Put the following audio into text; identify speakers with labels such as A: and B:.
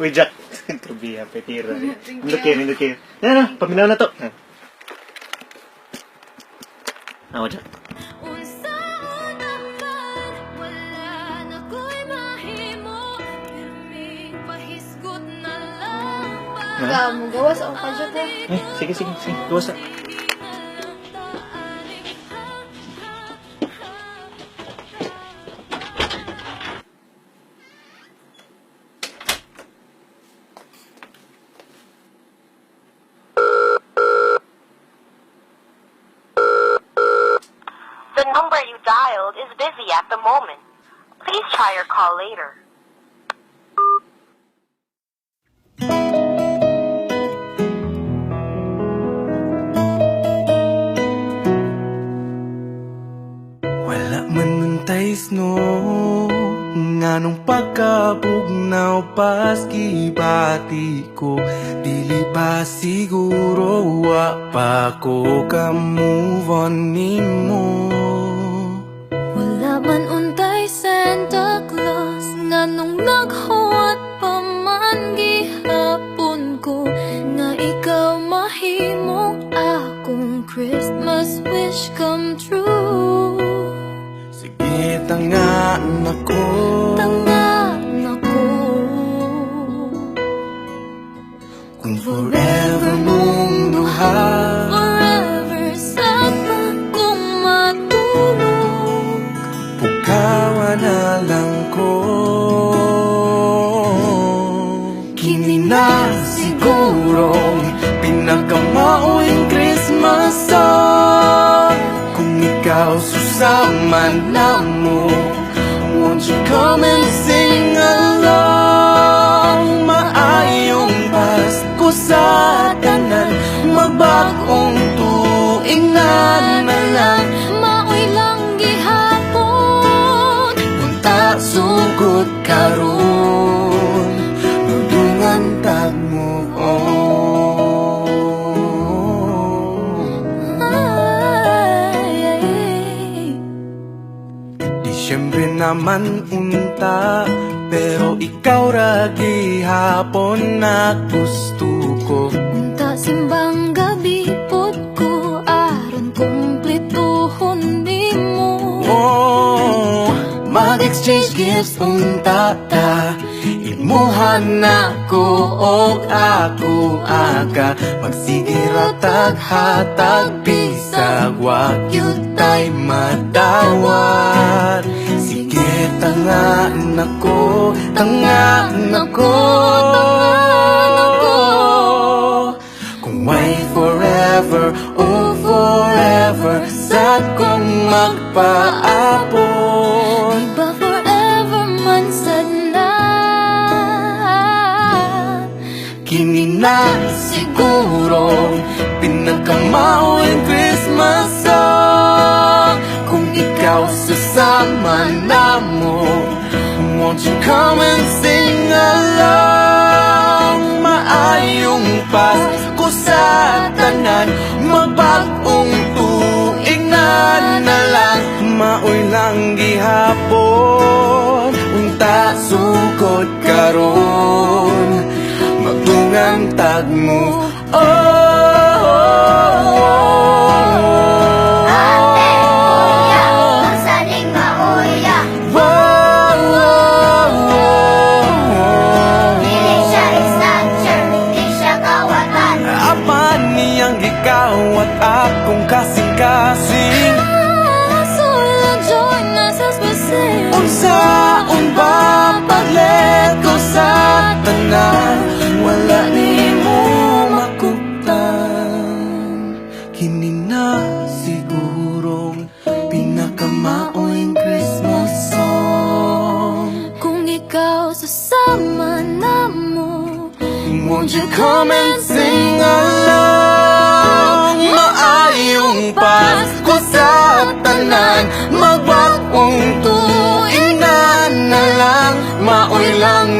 A: Uy, Jack. To be happy, tira. Nindot kayo. Yan, paminaw na to. Ako, Jack.
B: Kamu gawas ako ka dyan
A: Sige. Gawas na.
C: The number you dialed is busy at the moment. Please try your call later.
D: Wala man nun tayo no nga nung pagkabugnaw paski bati ko dili pa siguro wa pa ko ka move on nimo.
B: Wala man untay Santa Claus nga nung naghuwat pa man gihapon ko nga ikaw mahimo akong Christmas wish come true.
D: Sige tangaan ako, kung forever mong duha,
B: forever sad pa kung matulog.
D: pukawa na lang ko. Kini na sigurong pinakamauing Christmas song. Kung ikaw susama na mo, won't you come and sing along? Maayong Pasko sa tanan, magbagong tuig na lang.
B: Maoy lang gihapon,
D: Punta sugod karon, magdungan tag mo Disyembre naman unta, pero ikaw ra gihapon na gusto ko.
B: unta simbang gabi pod ko aron kumplituhon nimo.
D: Oh, mag-exchange gifts unta ta, imuhan na ko og ako aga. Magsigira tag-hatag bisag wa gyud tay madawat. Sige tangaan ako, kung may forever, oh forever, sad kong magpaabot.
B: Di ba forever man sad na?
D: Kini na siguro pinakamauing Christmas song. Kung ikaw sasama na mo, won't you come and sing along? Maayong Pasko sa tanan, magbagong tuig na lang. Maoy lang gihapon, unta sugod karon, magdungan tag mo. At akong kasing-kasing
B: Sula joy na sa spesig.
D: unsaon ba pag-let go sa tanan, wala ni mo makuptan. Kini na sigurong pinakamauing Christmas song.
B: Kung ikaw sasama na mo,
D: Won't you come and sing along? Maayong Pasko sa tanan, magbagong tuig na lang. Maoy lang